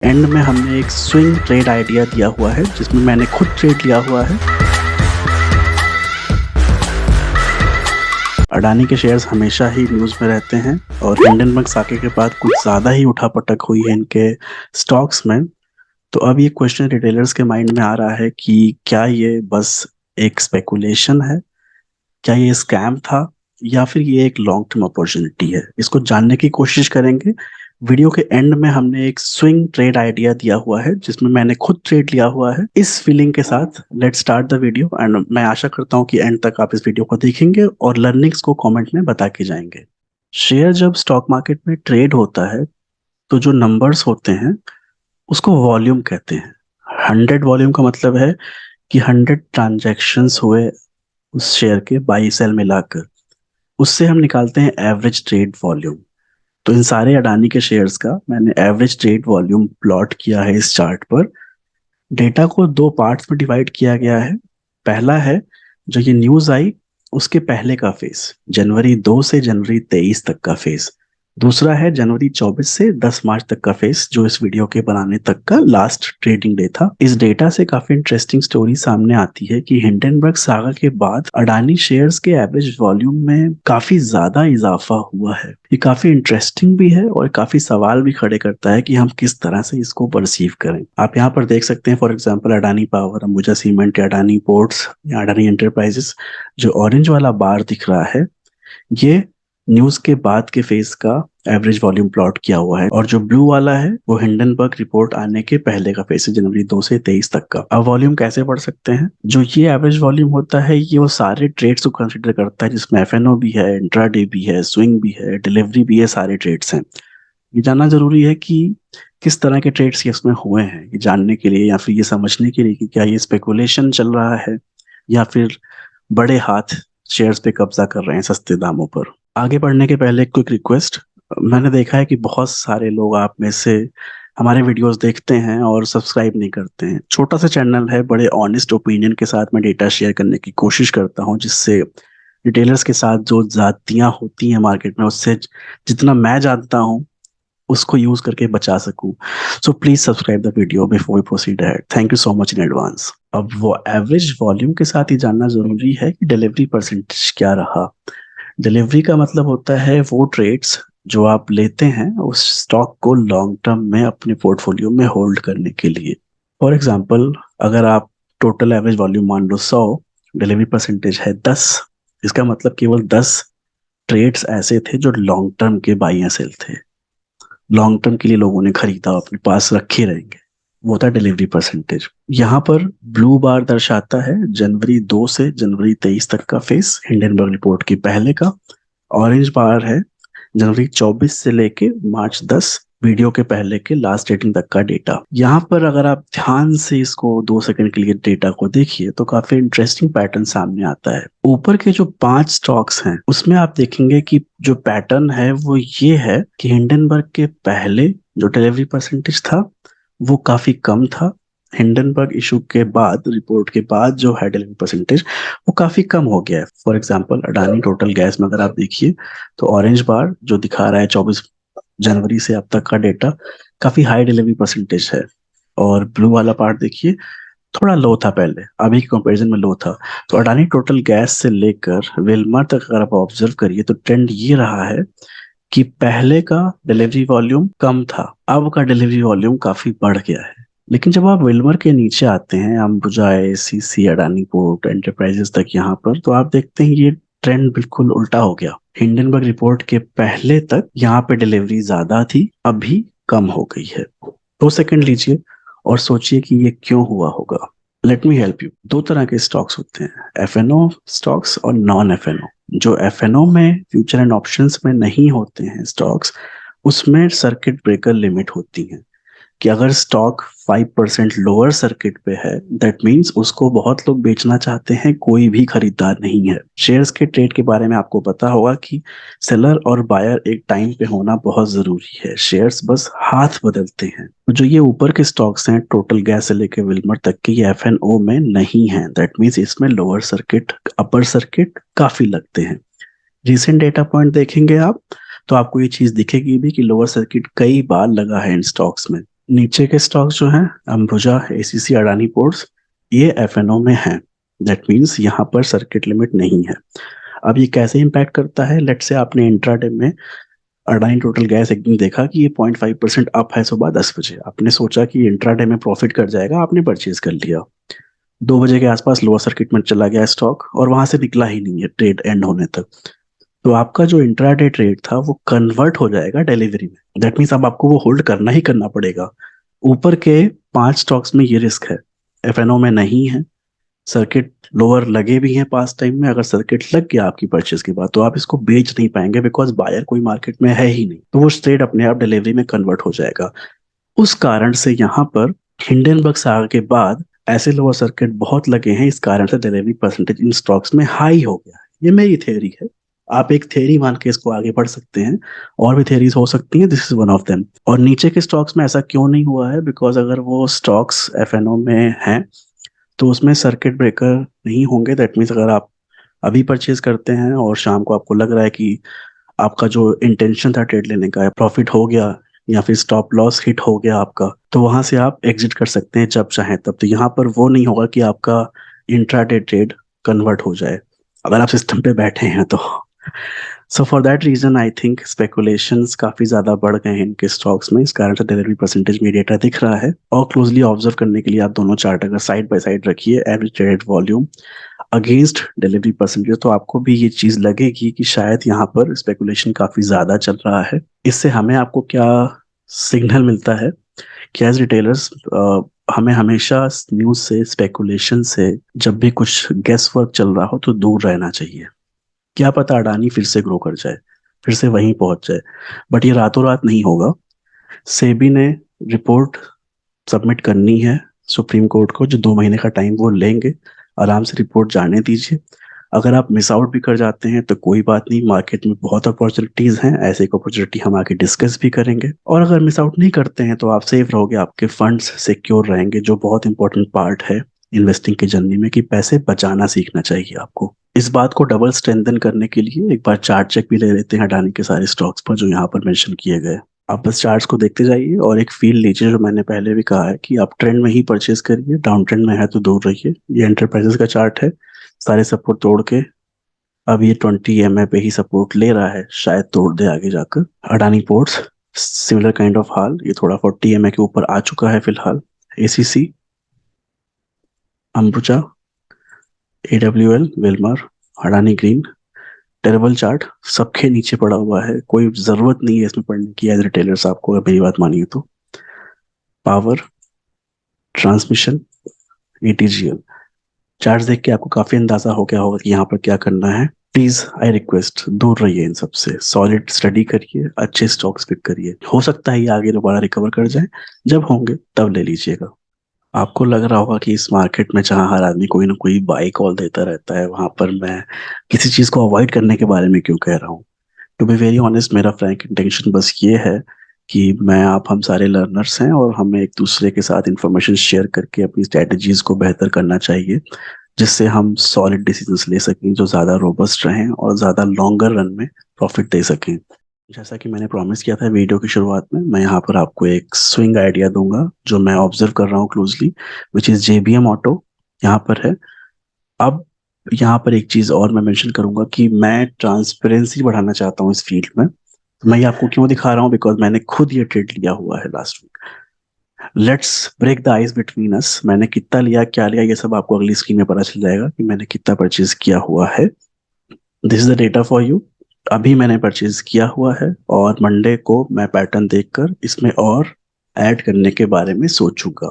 And में हमने एक स्विंग ट्रेड आइडिया दिया हुआ है जिसमें मैंने खुद ट्रेड लिया हुआ है। अडानी के शेयर्स हमेशा ही न्यूज़ में रहते हैं और हिंडनबर्ग साके के बाद कुछ ज़्यादा ही उठापटक हुई है इनके स्टॉक्स में। तो अब ये क्वेश्चन रिटेलर्स के माइंड में आ रहा है कि क्या ये बस एक स्पेकुलेशन है, क्या ये स्कैम था या फिर ये एक लॉन्ग टर्म अपॉर्चुनिटी है। इसको जानने की कोशिश करेंगे। वीडियो के एंड में हमने एक स्विंग ट्रेड आइडिया दिया हुआ है जिसमें मैंने खुद ट्रेड लिया हुआ है। इस फीलिंग के साथ let's start the video and मैं आशा करता हूँ कि एंड तक आप इस वीडियो को देखेंगे और लर्निंग्स को कमेंट में बता के जाएंगे। शेयर जब स्टॉक मार्केट में ट्रेड होता है तो जो नंबर्स होते हैं उसको वॉल्यूम कहते हैं। 100 वॉल्यूम का मतलब है कि 100 ट्रांजैक्शंस हुए उस शेयर के बाई सेल मिलाकर, उससे हम निकालते हैं एवरेज ट्रेड वॉल्यूम। तो इन सारे अडानी के शेयर्स का मैंने एवरेज ट्रेड वॉल्यूम प्लॉट किया है इस चार्ट पर। डेटा को दो पार्ट्स में डिवाइड किया गया है। पहला है जो ये न्यूज आई उसके पहले का फेज, जनवरी 2 से जनवरी 23 तक का फेज। दूसरा है जनवरी 24 से 10 मार्च तक का फेज, जो इस वीडियो के बनाने तक का लास्ट ट्रेडिंग डे था। इस डेटा से काफी इंटरेस्टिंग स्टोरी सामने आती है कि हिंडनबर्ग सागा के बाद अडानी शेयर्स के एवरेज वॉल्यूम में काफी ज्यादा इजाफा हुआ है। ये काफी इंटरेस्टिंग भी है और काफी सवाल भी खड़े करता है कि हम किस तरह से इसको परसीव करें। आप यहाँ पर देख सकते हैं for example Adani power, Ambuja cement या अडानी पोर्ट्स या अडानी एंटरप्राइजेस। जो ऑरेंज वाला बार दिख रहा है ये न्यूज के बाद के फेज का एवरेज वॉल्यूम प्लॉट किया हुआ है और जो ब्लू वाला है वो हिंडनबर्ग रिपोर्ट आने के पहले का फेज है, जनवरी 2 से 23 तक का। अब वॉल्यूम कैसे पढ़ सकते हैं? जो ये एवरेज वॉल्यूम होता है ये वो सारे ट्रेड्स को कंसिडर करता है जिसमें एफएनओ भी है, इंट्राडे भी है, स्विंग भी है, डिलीवरी भी है, सारे ट्रेड्स हैं। ये जानना जरूरी है कि किस तरह के ट्रेड्स इसमें हुए हैं, ये जानने के लिए या फिर ये समझने के लिए कि क्या ये स्पेकुलेशन चल रहा है या फिर बड़े हाथ शेयर्स पे कब्जा कर रहे हैं सस्ते दामों पर। आगे बढ़ने के पहले एक क्विक रिक्वेस्ट। मैंने देखा है कि बहुत सारे लोग आप में से हमारे वीडियोस देखते हैं और सब्सक्राइब नहीं करते हैं। छोटा सा चैनल है, बड़े ऑनेस्ट ओपिनियन के साथ मैं डेटा शेयर करने की कोशिश करता हूं जिससे रिटेलर्स के साथ जो जातियां होती हैं मार्केट में उससे जितना मैं जानता हूं उसको यूज करके बचा सकूं। So please subscribe the video before we proceed ahead. Thank you so much in advance. अब वो एवरेज वॉल्यूम के साथ ही जानना जरूरी है कि डिलीवरी परसेंटेज क्या रहा। डिलीवरी का मतलब होता है वो ट्रेड्स जो आप लेते हैं उस स्टॉक को लॉन्ग टर्म में अपने पोर्टफोलियो में होल्ड करने के लिए। फॉर एग्जांपल अगर आप टोटल एवरेज वॉल्यूम मान लो 100, डिलीवरी परसेंटेज है 10, इसका मतलब केवल 10 ट्रेड्स ऐसे थे जो लॉन्ग टर्म के बाई या सेल थे, लॉन्ग टर्म के लिए लोगों ने खरीदा, अपने पास रखे रहेंगे, वो था डिलीवरी परसेंटेज। यहाँ पर ब्लू बार दर्शाता है जनवरी 2 से जनवरी 23 तक का फेस, हिंडनबर्ग रिपोर्ट के पहले का। ऑरेंज बार है जनवरी 24 से लेके मार्च 10 वीडियो के पहले के लास्ट रेटिंग तक का डेटा। यहाँ पर अगर आप ध्यान से इसको 2 सेकंड के लिए डेटा को देखिए तो काफी इंटरेस्टिंग पैटर्न सामने आता है। ऊपर के जो 5 स्टॉक्स हैं उसमें आप देखेंगे कि जो पैटर्न है वो ये है कि हिंडनबर्ग के पहले जो डिलीवरी परसेंटेज था वो काफी कम था। हिंडनबर्ग इशू के बाद, रिपोर्ट के बाद जो है डिलीवरी परसेंटेज वो काफी कम हो गया है। For example Adani total gas में अगर आप देखिए तो ऑरेंज बार जो दिखा रहा है 24 जनवरी से अब तक का डेटा, काफी हाई डिलीवरी परसेंटेज है। और ब्लू वाला पार्ट देखिए थोड़ा लो था पहले, अभी के कंपैरिजन में लो था। तो अडानी टोटल गैस से लेकर विल्मर तक अगर आप ऑब्जर्व करिए तो ट्रेंड ये रहा है कि पहले का डिलीवरी वॉल्यूम कम था, अब का डिलीवरी वॉल्यूम काफी बढ़ गया है। लेकिन जब आप विल्मर के नीचे आते हैं, Ambuja, ACC, Adani port, enterprises तक यहाँ पर, तो आप देखते हैं ये ट्रेंड बिल्कुल उल्टा हो गया। हिंडनबर्ग रिपोर्ट के पहले तक यहाँ पे डिलीवरी ज्यादा थी, अभी कम हो गई है। 2 सेकंड लीजिए और सोचिए कि ये क्यों हुआ होगा। Let me help you. 2 तरह के स्टॉक्स होते हैं, एफएनओ स्टॉक्स और नॉन एफएनओ। जो एफएनओ में फ्यूचर एंड ऑप्शंस में नहीं होते हैं स्टॉक्स, उसमें सर्किट ब्रेकर लिमिट होती है कि अगर स्टॉक 5% लोअर सर्किट पे है दैट मींस उसको बहुत लोग बेचना चाहते हैं, कोई भी खरीदार नहीं है। शेयर्स के ट्रेड के बारे में आपको पता होगा कि सेलर और बायर एक टाइम पे होना बहुत जरूरी है, शेयर्स बस हाथ बदलते हैं। जो ये ऊपर के स्टॉक्स हैं टोटल गैस से लेकर विल्मर तक के, ये एफएनओ में नहीं है, दैट मीन्स इसमें लोअर सर्किट अपर सर्किट काफी लगते हैं। रिसेंट डेटा पॉइंट देखेंगे आप तो आपको ये चीज दिखेगी भी कि लोअर सर्किट कई बार लगा है इन स्टॉक्स में। नीचे के स्टॉक्स जो हैं अंबुजा, एसीसी, अडानी पोर्ट्स, ये एफएनओ में हैं। दैट मीन्स यहाँ पर सर्किट लिमिट नहीं है। अब ये कैसे इम्पैक्ट करता है, लेट्स से आपने इंट्राडे में अडानी टोटल गैस एक दिन देखा कि ये 0.5% अप है सुबह 10 बजे, आपने सोचा कि इंट्राडे में प्रॉफिट कर जाएगा, आपने परचेज कर लिया। 2 बजे के आसपास लोअर सर्किट में चला गया स्टॉक और वहां से निकला ही नहीं है ट्रेड एंड होने तक। तो आपका जो इंट्राडे ट्रेड था वो कन्वर्ट हो जाएगा डिलीवरी में। दैट मीन्स अब आपको वो होल्ड करना ही करना पड़ेगा। ऊपर के 5 स्टॉक्स में ये रिस्क है, एफएनओ में नहीं है। सर्किट लोअर लगे भी हैं पास टाइम में, अगर सर्किट लग गया आपकी परचेज के बाद तो आप इसको बेच नहीं पाएंगे बिकॉज बायर कोई मार्केट में है ही नहीं, तो वो ट्रेड अपने आप डिलीवरी में कन्वर्ट हो जाएगा। उस कारण से यहाँ पर हिंडनबर्ग सागा के बाद ऐसे लोअर सर्किट बहुत लगे हैं, इस कारण से डिलीवरी परसेंटेज इन स्टॉक्स में हाई हो गया है। ये मेरी थ्योरी है, आप एक थ्योरी मान के इसको आगे बढ़ सकते हैं, और भी थ्योरीज हो सकती हैं, this is one of them. और नीचे के स्टॉक्स में ऐसा क्यों नहीं हुआ है, बिकॉज अगर वो स्टॉक्स एफएनओ में हैं तो उसमें सर्किट ब्रेकर नहीं होंगे। दैट मीन्स अगर आप अभी परचेज करते हैं और शाम को आपको लग रहा है कि आपका जो इंटेंशन था ट्रेड लेने का प्रॉफिट हो गया या फिर स्टॉप लॉस हिट हो गया आपका, तो वहां से आप एग्जिट कर सकते हैं जब चाहें तब। तो यहाँ पर वो नहीं होगा कि आपका इंट्राडे ट्रेड कन्वर्ट हो जाए अगर आप सिस्टम पे बैठे हैं तो। So for that reason I think speculations काफी ज्यादा बढ़ गए हैं इनके स्टॉक्स में, इस कारण से डिलीवरी परसेंटेज में डेटा दिख रहा है। और क्लोजली ऑब्जर्व करने के लिए आप दोनों चार्ट अगर साइड बाय साइड रखिए, average traded volume against delivery percentage, तो आपको भी ये चीज लगेगी कि शायद यहाँ पर स्पेकुलेशन काफी ज्यादा चल रहा है। इससे हमें आपको क्या सिग्नल मिलता है कि एज रिटेलर्स हमें हमेशा न्यूज से, स्पेकुलेशन से, जब भी कुछ गेस वर्क चल रहा हो तो दूर रहना चाहिए। क्या पता अडानी फिर से ग्रो कर जाए, फिर से वहीं पहुंच जाए, बट ये रातों रात नहीं होगा। सेबी ने रिपोर्ट सबमिट करनी है सुप्रीम कोर्ट को, जो 2 महीने का टाइम वो लेंगे, आराम से रिपोर्ट जाने दीजिए। अगर आप मिस आउट भी कर जाते हैं तो कोई बात नहीं, मार्केट में बहुत अपॉर्चुनिटीज हैं, ऐसे एक अपॉर्चुनिटी हम आगे डिस्कस भी करेंगे। और अगर मिस आउट नहीं करते हैं तो आप सेफ रहोगे, आपके फंड्स सिक्योर रहेंगे, जो बहुत इंपॉर्टेंट पार्ट है इन्वेस्टिंग की जर्नी में, कि पैसे बचाना सीखना चाहिए आपको। इस बात को डबल स्ट्रेंथन करने के लिए एक बार चार्ट चेक भी ले लेते हैं अडानी के सारे स्टॉक्स पर जो यहाँ पर मेंशन किए गए। आप बस चार्ट्स को देखते जाइए और एक फील लीजिए, जो मैंने पहले भी कहा है कि आप ट्रेंड में ही परचेज करिए, डाउन ट्रेंड में है तो दूर रहिए। ये एंटरप्राइजेस का चार्ट है, सारे सपोर्ट तोड़ के अब ये 20 MA पे ही सपोर्ट ले रहा है, शायद तोड़ दे आगे जाकर। Adani Ports similar kind of हाल, ये थोड़ा 40 MA के ऊपर आ चुका है फिलहाल। ACC, Ambuja, AWL, Wilmar, Adani Green, terrible chart, सबके नीचे पड़ा हुआ है। कोई जरूरत नहीं है इसमें पढ़ने की एज रिटेलर्स, आपको अगर मेरी बात मानिए तो। पावर, ट्रांसमिशन, एटीजीएल चार्ट देख के आपको काफी अंदाजा हो गया होगा कि यहाँ पर क्या करना है। प्लीज आई रिक्वेस्ट दूर रहिए इन सबसे, सॉलिड स्टडी करिए, अच्छे स्टॉक्स पिक करिए, हो सकता है ये आगे दोबारा रिकवर कर जाए, जब होंगे तब ले लीजिएगा। आपको लग रहा होगा कि इस मार्केट में जहाँ हर आदमी कोई ना कोई बाई कॉल देता रहता है, वहां पर मैं किसी चीज को अवॉइड करने के बारे में क्यों कह रहा हूँ। टू बी वेरी ऑनेस्ट, मेरा फ्रैंक इंटेंशन बस ये है कि मैं आप हम सारे लर्नर्स हैं और हमें एक दूसरे के साथ इंफॉर्मेशन शेयर करके अपनी स्ट्रेटजीज को बेहतर करना चाहिए, जिससे हम सॉलिड डिसीजंस ले सकें जो ज़्यादा रोबस्ट रहें और ज़्यादा लॉन्गर रन में प्रॉफिट दे सकें। जैसा कि मैंने प्रॉमिस किया था वीडियो की शुरुआत में, मैं यहाँ पर आपको एक स्विंग आइडिया दूंगा जो मैं ऑब्जर्व कर रहा हूँ closely, which is JBM auto यहाँ पर है। अब यहाँ पर एक चीज़ और मैं मेंशन करूंगा कि मैं ट्रांसपेरेंसी बढ़ाना चाहता हूँ इस फील्ड में। तो मैं ये आपको क्यों दिखा रहा हूँ, बिकॉज मैंने खुद ये ट्रेड लिया हुआ है last week. Let's break the ice between us. मैंने कितना लिया, क्या लिया, ये सब आपको अगली स्क्रीन में पता चल जाएगा कि मैंने कितना परचेज किया हुआ है। This is the data for you. अभी मैंने परचेज किया हुआ है और मंडे को मैं पैटर्न देखकर इसमें और ऐड करने के बारे में सोचूंगा।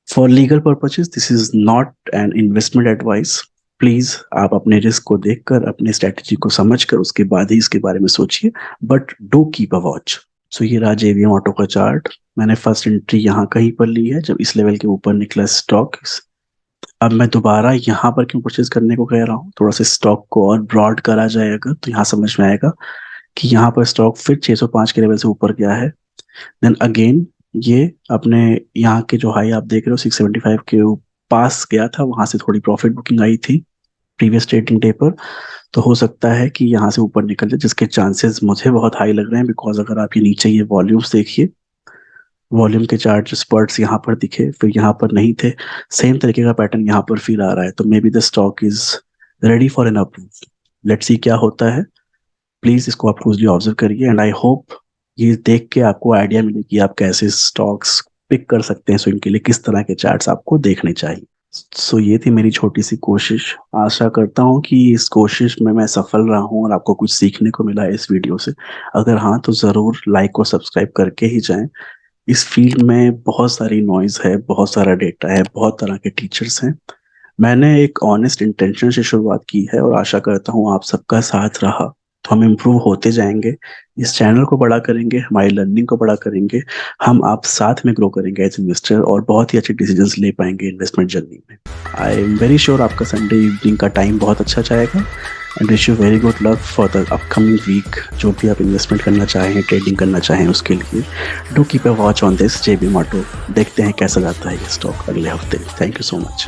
For legal purposes this is not an investment advice. Please आप अपने रिस्क को देखकर, अपने स्ट्रेटजी को समझकर उसके बाद ही इसके बारे में सोचिए, but do keep a watch. So ये रहा जेवीएम ऑटो का चार्ट। मैंने फर्स्ट एंट्री यहाँ कहीं पर ली है जब इस लेवल के ऊपर निकला स्टॉक। अब मैं दोबारा यहाँ पर क्यों परचेज करने को कह रहा हूँ, थोड़ा सा स्टॉक को और ब्रॉड करा जाए अगर तो यहाँ समझ में आएगा कि यहाँ पर स्टॉक फिर 605 के लेवल से ऊपर गया है। देन अगेन ये अपने यहाँ के जो हाई आप देख रहे हो 675 के पास गया था, वहां से थोड़ी प्रॉफिट बुकिंग आई थी प्रीवियस ट्रेडिंग डे पर। तो हो सकता है कि यहाँ से ऊपर निकल जाए, जिसके चांसेस मुझे बहुत हाई लग रहे हैं, बिकॉज अगर आप ये नीचे ये वॉल्यूम्स देखिए, वॉल्यूम के चार्ट स्पर्ट्स यहाँ पर दिखे, फिर यहाँ पर नहीं थे, सेम तरीके का पैटर्न यहाँ पर फिर आ रहा है, तो may be the stock is ready for an approve. Let's see क्या होता है। प्लीज इसको आप क्लोजली ऑब्जर्व करिए एंड आई होप ये देख के आपको आइडिया मिले कि आप कैसे स्टॉक्स पिक कर सकते हैं स्विंग के लिए, किस तरह के चार्ट्स आपको देखने चाहिए। सो ये थी मेरी छोटी सी कोशिश। आशा करता हूँ कि इस कोशिश में मैं सफल रहा हूँ और आपको कुछ सीखने को मिला है इस वीडियो से। अगर हाँ तो ज़रूर लाइक और सब्सक्राइब करके ही जाएं। इस फील्ड में बहुत सारी नॉइज है, बहुत सारा डेटा है, बहुत तरह के टीचर्स हैं। मैंने एक ऑनेस्ट इंटेंशन से शुरुआत की है और आशा करता हूँ आप सबका साथ रहा तो हम इम्प्रूव होते जाएंगे, इस चैनल को बड़ा करेंगे, हमारी लर्निंग को बड़ा करेंगे, हम आप साथ में ग्रो करेंगे एज इन्वेस्टर और बहुत ही अच्छे डिसीजंस ले पाएंगे इन्वेस्टमेंट जर्नी में। आई एम वेरी श्योर आपका संडे इवनिंग का टाइम बहुत अच्छा जाएगा and wish you very good luck for the upcoming week. जो भी आप इन्वेस्टमेंट करना चाहें, ट्रेडिंग करना चाहें, उसके लिए do keep a watch on this JB Motto। देखते हैं कैसा जाता है ये स्टॉक अगले हफ्ते। Thank you so much.